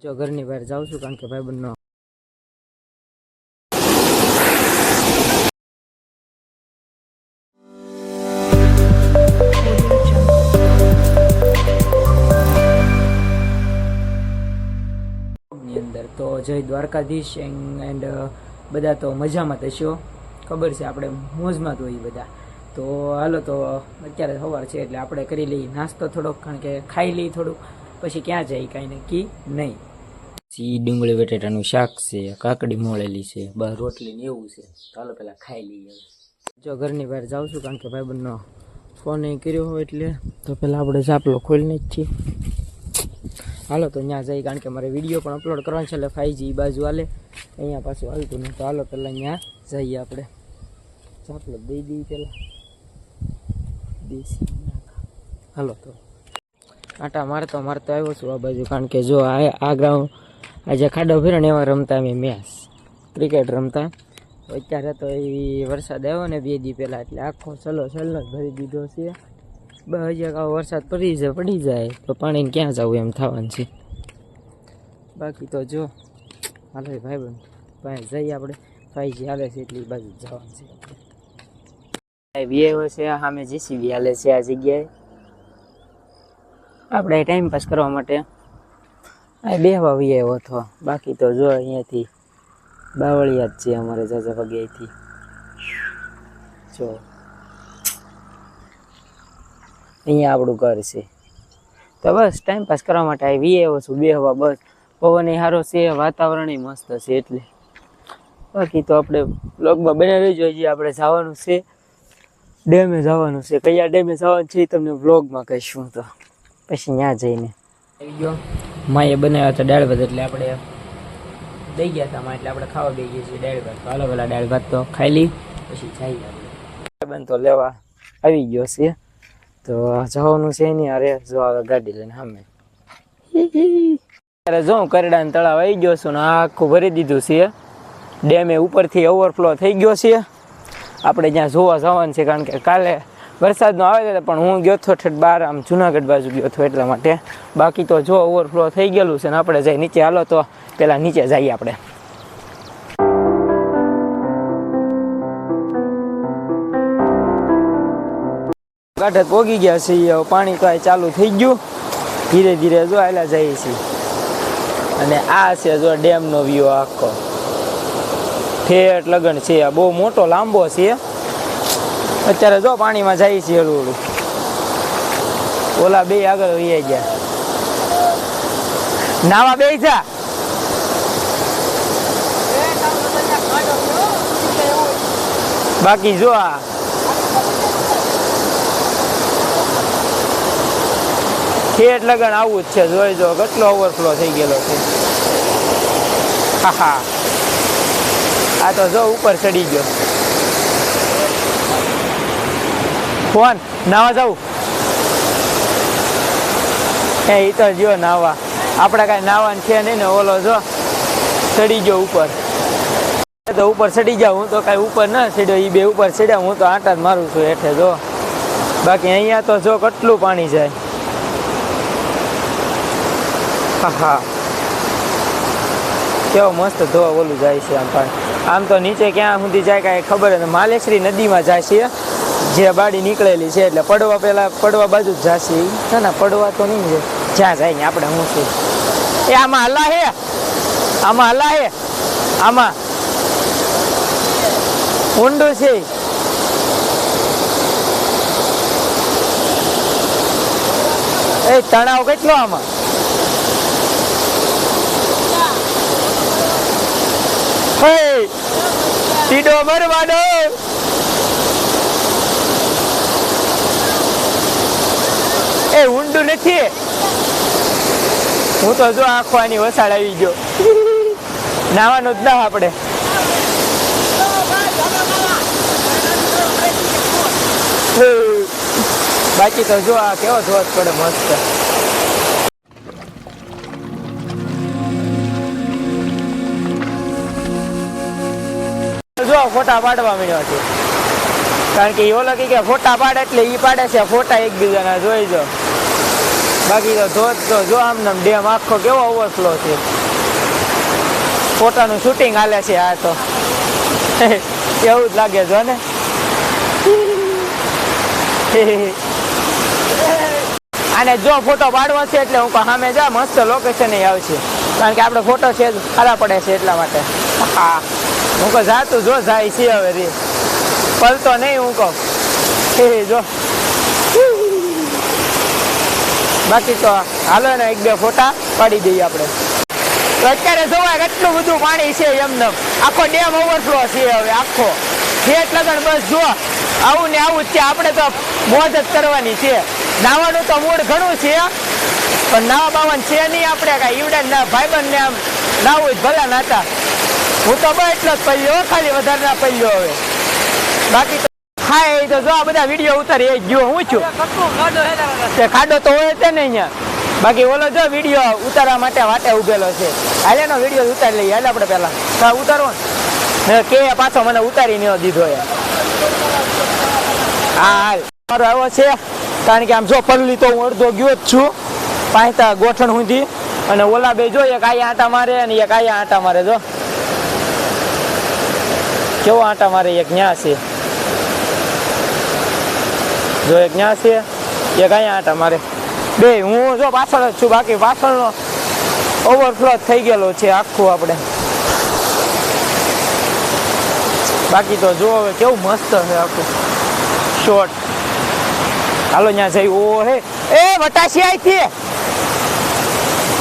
જો ઘરની બહાર જાઉં છું કારણ કે ભાઈબંધનો ની અંદર તો જય દ્વારકાધીશ એન્ડ બધા તો મજામાં થશો, ખબર છે આપણે મોજમાં તો એ બધા. તો હાલો, તો અત્યારે સવાર છે એટલે આપણે કરી લઈએ નાસ્તો થોડોક, કારણ કે ખાઈ લઈએ થોડુંક, પછી ક્યાં જાય કાંઈ નક્કી નહીં. સી ડુંગળી બટેટાનું શાક છે, કાકડી મોળેલી છે, બહાર રોટલી ને એવું છે. ચાલો પહેલાં ખાઈ લઈએ. જો ઘરની બહાર જાઉં છું કારણ કે ભાઈબંધનો ફોન એ કર્યો હોય એટલે તો પહેલાં આપણે ચાપલો ખોલીને જ છીએ. હાલો તો ત્યાં જઈ, કારણ કે મારે વિડીયો પણ અપલોડ કરવાનો છે એટલે 5G બાજુ હાલે, અહીંયા પાછું હાલતું નહીં. તો હાલો પહેલાં ત્યાં જઈએ આપણે. ચાપલો દઈ દઈએ પહેલાં દેશી. હાલો તો આટા મારતો આવ્યો છું આ બાજુ, કારણ કે જો આ ગ્રાઉન્ડ આજે ખાડો ફેરો ને એમાં રમતા અમે મેચ ક્રિકેટ રમતા. અત્યારે તો એ વરસાદ આવ્યો ને 2 દી પહેલાં, એટલે આખો છલો જ ભરી દીધો છે. હજી વરસાદ પડી જાય તો પાણીને ક્યાં જવું એમ થવાનું છે. બાકી તો જો હાલો ભાઈબંધ પાસે જઈએ આપણે. 5G હાલે છે એટલી બાજુ જવાનું છે આપણે. વ્યવ છે સામે JCB હાલે છે આ જગ્યાએ. આપણે ટાઈમ પાસ કરવા માટે આ બેહવા વ્યવ હતો. બાકી તો જો અહીંયાથી બાવળિયા જ છે અમારે જાજા ભાગ્યાથી. જો અહીંયા આપણું ઘર છે. તો બસ ટાઈમ પાસ કરવા માટે આવી આવ્યો છું બેહવા. બસ પવન એ સારો છે, વાતાવરણ એ મસ્ત છે એટલે. બાકી તો આપણે બ્લોગમાં બને રહી જોઈએ. આપણે જવાનું છે ડેમે જવાનું છે. કયા ડેમે જવાનું છે તમને બ્લોગમાં કહીશું. તો પછી ત્યાં જઈને આવી ગયો. માએ બનાવ્યા હતા દાળ ભાત, એટલે આપણે દઈ ગયા હતા માં, એટલે આપણે ખાવા દઈ ગયા છીએ દાળ ભાત. તો હાલો પેલા દાળ ભાત તો ખાઈ લઈ પછી જઈએ આપણે. બંધ તો લેવા આવી ગયો છે. તો જવાનું છે નહીં. અરે જો આવે ગાડી લઈને સામે. ત્યારે જો કરડા તળાવ આવી ગયો છું ને આખું ભરી દીધું છે. ડેમે ઉપરથી ઓવરફ્લો થઈ ગયો છે. આપણે જ્યાં જોવા જવાનું છે, કારણ કે કાલે વરસાદનો આવે છે પણ હું ગયો હતો ઠેઠ બહાર આમ જુનાગઢ બાજુ ગયો હતો એટલા માટે. બાકી તો જો ઓવરફ્લો થઈ ગયેલું છે ને આપણે જઈ નીચે. હાલો તો પેલા નીચે જઈએ આપણે. ગાઢત પોગી ગયા છીએ. પાણી તો આ ચાલુ થઈ ગયું. ધીરે ધીરે જો આયલા જઈએ છીએ. અને આ છે જો ડેમનો વ્યૂ આખો ઠેઠ લગન છે. આ બહુ મોટો લાંબો છે. અત્યારે જો પાણીમાં જાય છે હળવું. ઓલા બે આગળ વહી ગયા. નાવા બે જા. બાકી જો આ ઠેઠ લગન આવું જ છે. જોઈ જો કેટલો ઓવરફ્લો થઈ ગયેલો છે. હા આ તો જો ઉપર ચડી ગયો. ફોન નાવા જવું એ તો જો નાવા. આપણે કાંઈ નાવાનું છે નહીં ને. ઓલો જો ચડી ગયો ઉપર. તો ઉપર ચડી જાવ. હું તો કાંઈ ઉપર ના ચડ્યો. એ બે ઉપર ચડ્યા. હું તો આંટા જ મારું છું હેઠે જો. બાકી અહીંયા તો જો કેટલું પાણી જાય. હા કેવો મસ્ત ધોવા ઓલું જાય છે આમ પાણી. આમ તો નીચે ક્યાં સુધી જાય કાંઈ ખબર નથી. માલેશ્રી નદીમાં જાય છે જે બાડી નીકળેલી છે. એટલે પડવા પહેલાં પડવા બાજુ જ જશે. ના પડવા તો નહીં જાય. જ્યાં જાય ને આપણે હું છું. એ આમાં હલા હે, આમાં હલા હે, આમાં ઊંડું છે. એ તણાવ કેટલો આમાં. સીડો મરવાનો. એ ઊંડું નથી. હું તો જો આખો આની વસાડ આવી ગયો. નાવાનું જ ના આપણે. બાકી તો જો આ કેવો ધોધ પડે મસ્ત. જો ફોટા પાડવા મળ્યો છે. કારણ કે ઓલો કે ફોટા પાડે એટલે ઈ પાડે છે ફોટા એકબીજાના. જોઈ જો બાકી તો ધોધ તો જો આમને ડેમ આખો કેવો ઓવરફ્લો છે. ફોટાનું શૂટિંગ હાલે છે આ તો એવું જ લાગે જો ને. અને જો ફોટો પાડવો છે એટલે હું સામે જા મસ્ત લોકેશન આવશે, કારણ કે આપણે ફોટો છે સારા પડે છે એટલા માટે. હા હું કહું જાતું જો જાય છે હવે રે પલતો નહીં હું કહું જો. બાકી તો હાલો ને એક બે ફોટા પાડી દઈએ આપણે. તો અત્યારે જોવા કેટલું બધું પાણી છે એમને આખો ડેમ ઓવરફ્લો છે હવે આખો ખેત લગન બસ જો આવું ને આવું જ છે. આપણે તો મોજ જ કરવાની છે. નાવાનું તો મૂળ ઘણું છે પણ નાવા બાવાનું છે નહીં. આપણે કાંઈ ઈવડે ના ભાઈબંધ ને આમ નાવું જ ભલા નાતા. હું તો બસ એટલો જ પડ્યો ખાલી વધારે ના પડ્યો હવે. બાકી તો હા એ તો જો આ બધા વિડીયો ઉતારી એ જો હું છું તે ખાડો તો હોય છે ને અહીંયા. બાકી ઓલો જો વિડીયો ઉતારવા માટે વાટે ઉભેલો છે. હાલે નો વિડીયો ઉતારી લઈએ હાલે આપણે પેલા ઉતારવો ને કે પાછો મને ઉતારી ન દીધો યાર. હા હાલ મારો આવ્યો છે કારણ કે આમ જો પલ્લી તો હું અડધો ગયો જ છું પાંચતા ગોઠણ સુધી. અને ઓલા બે જો એક આયા આંટા મારે અને એક આયા આંટા મારે. જો કેવો આંટા મારે. એક ન્યા છે જો એક ન્યા છે એક અહીંયા આંટા મારે. બે હું જો પાછળ જ છું. બાકી પાછળનો ઓવરફ્લો થઈ ગયેલો છે આખું આપણે. બાકી તો જો હવે કેવું મસ્ત છે આખું શોર્ટ. હાલો ત્યાં જઈ. ઓ હે એ વટાશી આવી છે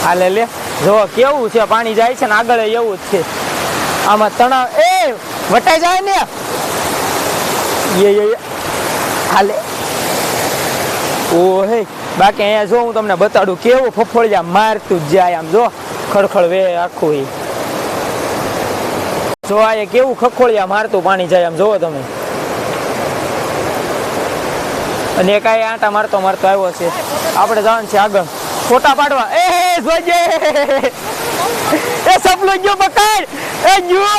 હાલે લે. જો કેવું છે પાણી જાય છે ને આગળ એવું જ છે આમાં તણાવ. એ વટાઈ જાય ને હાલે. ઓ હે બાકી અહીંયા જો હું તમને બતાડું કેવું ફફોડિયા મારતું જ જાય આમ જો ખડખડ વે આખું. એ જો આ કેવું ખખોળિયા મારતું પાણી જાય આમ જોવો તમે. અને એક આંટા મારતો મારતો આવ્યો છે. આપણે જવાનું છે આગળ ફોટા પાડવા. એ જોજે એ સપલું ગયું પકડ એ જુઓ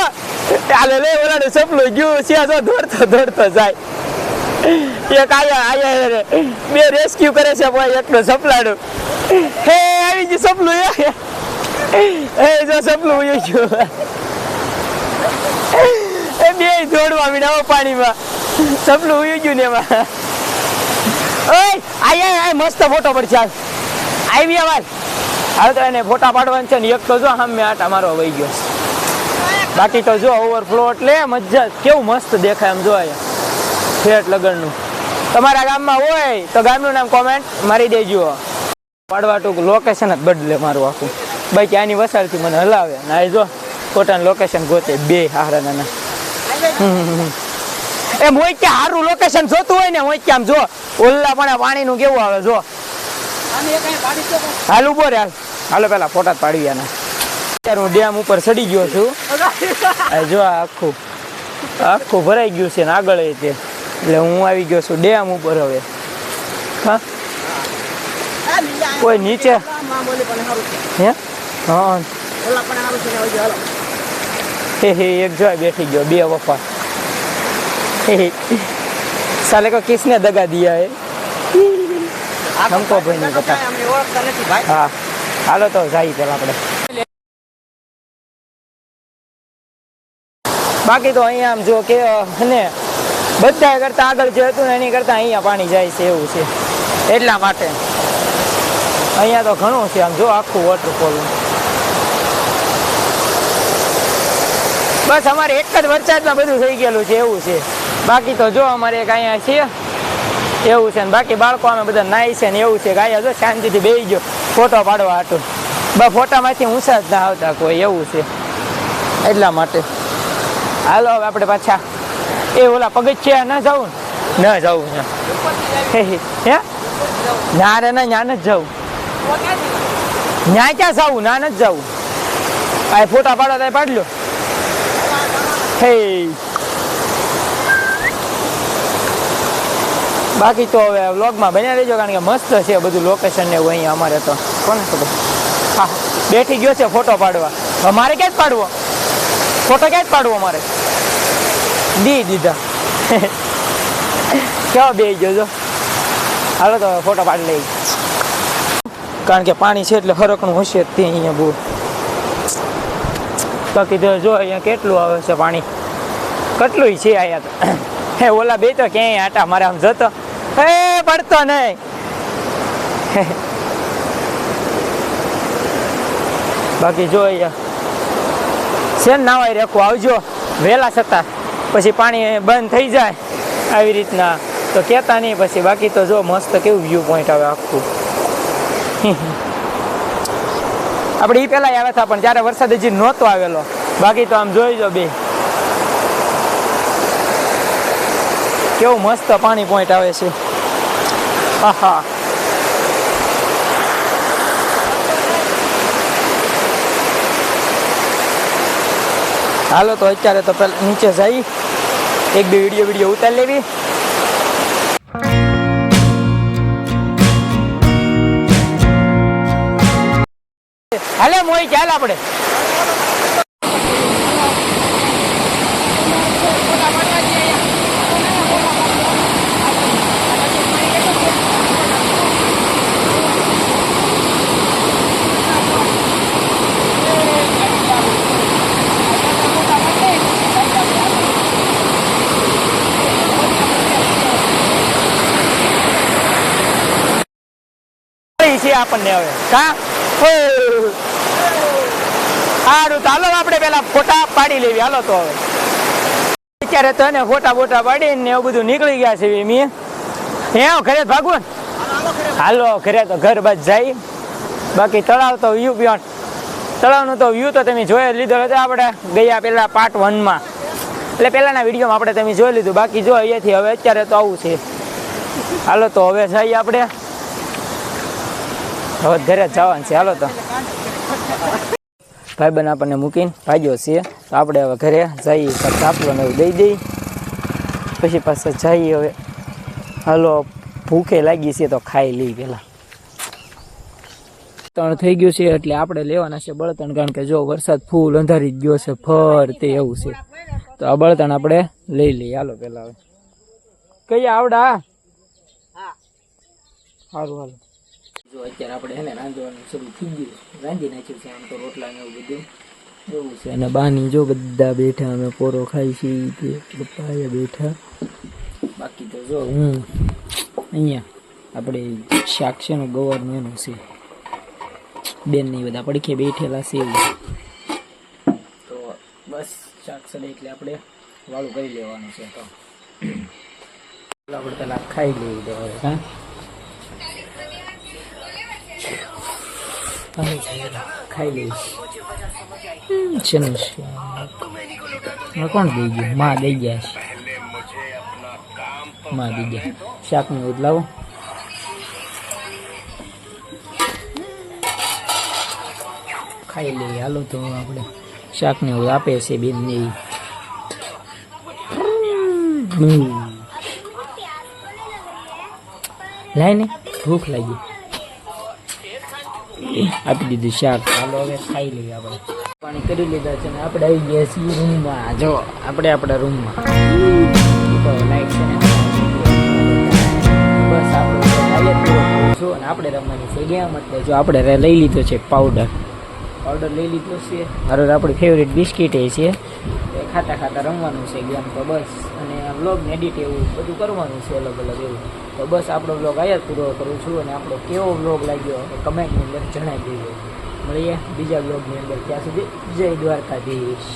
ચાલે લે ઓલાનું સપલું ગયું છે જો દોડતો દોડતો જાય. એક આયા બે રેસ્ક્યુ કરે છે ભાઈ એકનો સપલાડું. હે આવી ગયું સપલું. એ જો સપલું ઉયું ગયું. એ બે દોડવા મીડા પાણીમાં સપલું ઉયું ગયું ને એમાં. ઓય આયા મસ્ત ફોટો પડશે આવી અવાજ. હવે તો એને ફોટા પાડવાનું છે ને એક તો જો સામે આટા મારવા વહી ગયો. બાકી તો જો ઓવરફ્લો એટલે મજા કેવું મસ્ત દેખાય આમ જો અહીંયા ફેટ લગનનું. તમારા ગામમાં હોય તો ગામનું નામ કોમેન્ટ મારી દેજો. પાડવા ટૂંક લોકેશન જ બદલે મારું આખું. બાકી આની વસાડથી મને હલાવે ના જો પોતાનું લોકેશન ગોતે બે હારા નાના. એ મોઈકે સારું લોકેશન જોતું હોય ને મોઈકે આમ જો ઓલ્લા પણ પાણીનું કેવું આવે જો. હાલ ઉભો રે હાલ. હાલો પેલા ફોટા જ પાડી આના. અત્યારે હું ડેમ ઉપર ચડી ગયો છું. જો આખું આખું ભરાઈ ગયું છે ને આગળ તે એટલે હું આવી ગયો છું ડેમ ઉપર. હવે હા કોઈ નીચે હે હા એક જો બેઠી ગયો બે વફા. साले को किसने दगा दिया है हमको भाई नहीं पता. हाँ हालो तो जाई पेला આપણે. બાકી તો અહીંયા આમ જો કે ને બધા કરતા આગળ જે હતું ને એની કરતા અહીંયા પાણી જાય છે એવું છે એટલા માટે. અહીંયા તો ઘણું છે આમ જો આખું વોટરફોલ. બસ અમારે એક જ વરસાદમાં બધું થઈ ગયેલું છે એવું છે. બાકી તો જો અમારે એક અહીંયા છે એવું છે ને બાકી બાળકો અમે બધા નાઈ છે ને એવું છે કે અહીંયા જો શાંતિથી બેસી ગયો ફોટો પાડવા હાટું. બસ ફોટામાંથી ઊંચા જ ના આવતા કોઈ એવું છે એટલા માટે. હાલો હવે આપણે પાછા એ ઓલા પગથિયા ના જવું ન જવું હે ના રે ના ત્યાં નથી જવું. ત્યાં ક્યાં જવું ના નથી જવું. આ ફોટા પાડવા ત્યાં પાડી લો. હે બાકી તો હવે વ્લોગમાં બન્યા રહેજો કારણ કે મસ્ત છે બધું લોકેશન ને એવું અહીંયા અમારે તો કોને ખબર. હા બેઠી ગયો છે ફોટો પાડવા. મારે ક્યાં જ પાડવો ફોટો ક્યાં જ પાડવો મારે દીધા કેવા બે ગયો જો. હાલો તો ફોટો પાડી લઈ. કારણ કે પાણી છે એટલે હરકણું હશે તે અહીંયા બહુ. બાકી તો જો અહીંયા કેટલું આવે છે પાણી, કેટલું છે અહીંયા તો. હે ઓલા બે તો ક્યાંય આટા મારે આમ જતો પડતો નહીં. બાકી જો અહીંયા છે ને નાવાય રેખું આવજો વહેલા છતાં, પછી પાણી બંધ થઈ જાય આવી રીતના તો કહેતા નહીં પછી. બાકી તો જો મસ્ત કેવું વ્યૂ પોઈન્ટ આવે આખું. આપણે એ પહેલાં આવ્યા હતા પણ ત્યારે વરસાદ હજી નહોતો આવેલો. બાકી તો આમ જોઈ જો બે કેવું મસ્ત પાણી પોઈન્ટ આવે છે. હા હાલો તો અત્યારે તો પેલા નીચે જઈ એક બે વિડીયો ઉતારી લેવી. હાલે મોઈ ચાલ આપણે છે આપણને હવે કા સારું ચાલો આપણે પેલા ફોટા પાડી લેવી. હાલો તો હવે અત્યારે તો એને ફોટા બોટા પાડીને એવું બધું નીકળી ગયા છે. મેં ઘરે ભાગવું હાલો ઘરે તો ઘર બાદ જાય. બાકી તળાવ તો વ્યૂ બિયોન્ડ તળાવનું તો વ્યૂ તો તમે જોઈ લીધો હતો આપણે ગયા પેલા પાર્ટ 1 માં, એટલે પહેલાના વિડીયોમાં આપણે તમે જોઈ લીધું. બાકી જો અહીંયાથી હવે અત્યારે તો આવું છે. હાલો તો હવે જઈએ આપણે, હવે ઘરે જ જવાનું છે. હાલો તો ભાઈબંધ આપણને મૂકીને ભાગ્યો છે તો આપણે હવે ઘરે જઈએ, ચાપલોને એવું દઈ દઈ પછી પાછા જઈએ. હવે હાલો ભૂખે લાગી છે તો ખાઈ લઈ. પેલા ત્રણ થઈ ગયું છે એટલે આપણે લેવાના છે બળતણ, કારણ કે જો વરસાદ ફૂલ અંધારી ગયો છે ફરતે એવું છે. તો આ બળતણ આપણે લઈ લઈએ. હાલો પેલા હવે કઈ આવડા સારું હાલો. જો અત્યારે આપણે એને રાંધવાનું શરૂ થઈ ગયું, રાંધી નાખ્યું છે. આમ તો રોટલા ને એવું બધું એવું છે. અને બાની જો બધા બેઠા, અમે પોરો ખાઈ છીએ, પપ્પા બેઠા. બાકી તો જો હું અહીંયા આપણે શાક છે ને ગવારનું એનું છે, બેન નહીં બધા પડખે બેઠેલા છે એવું. તો બસ શાક સડે એટલે આપણે વાળું કરી લેવાનું છે. તો આપણે પેલા ખાઈ લેવું તો હવે હા ખાઈ લઈશ છે ને. કોણ દઈ ગયું? માં દઈ ગયા છે, માં દઈ ગયા. શાકનું બધું લાવો. ખાઈ લઈએ. હાલો તો આપણે શાકને એવું આપે છે બેન ને. લાય ને ભૂખ લાગી, આપી દીધું શાક. હાલો હવે ખાઈ લઈએ. આપણે પાણી કરી લીધા છે ને આપણે આવી ગયા છીએ રૂમમાં. જો આપણે આપણા રૂમમાં તો લાઈટ છે ને બસ આપણે છું અને આપણે રમવાની છે ગેમ. એટલે જો આપણે લઈ લીધો છે પાવડર લઈ લીધો છે. મારો આપણી ફેવરેટ બિસ્કીટ એ છે, એ ખાતા ખાતા રમવાનું છે ગેમ. તો બસ અને વ્લોગને એડિટ એવું બધું કરવાનું છે અલગ અલગ એવું. તો બસ આપણો વ્લોગ અહીંયા જ પૂરો કરું છું. અને આપણો કેવો વ્લોગ લાગ્યો કમેન્ટની અંદર જણાવી દેજો. મળીએ બીજા વ્લોગની અંદર. ત્યાં સુધી જય દ્વારકાધીશ.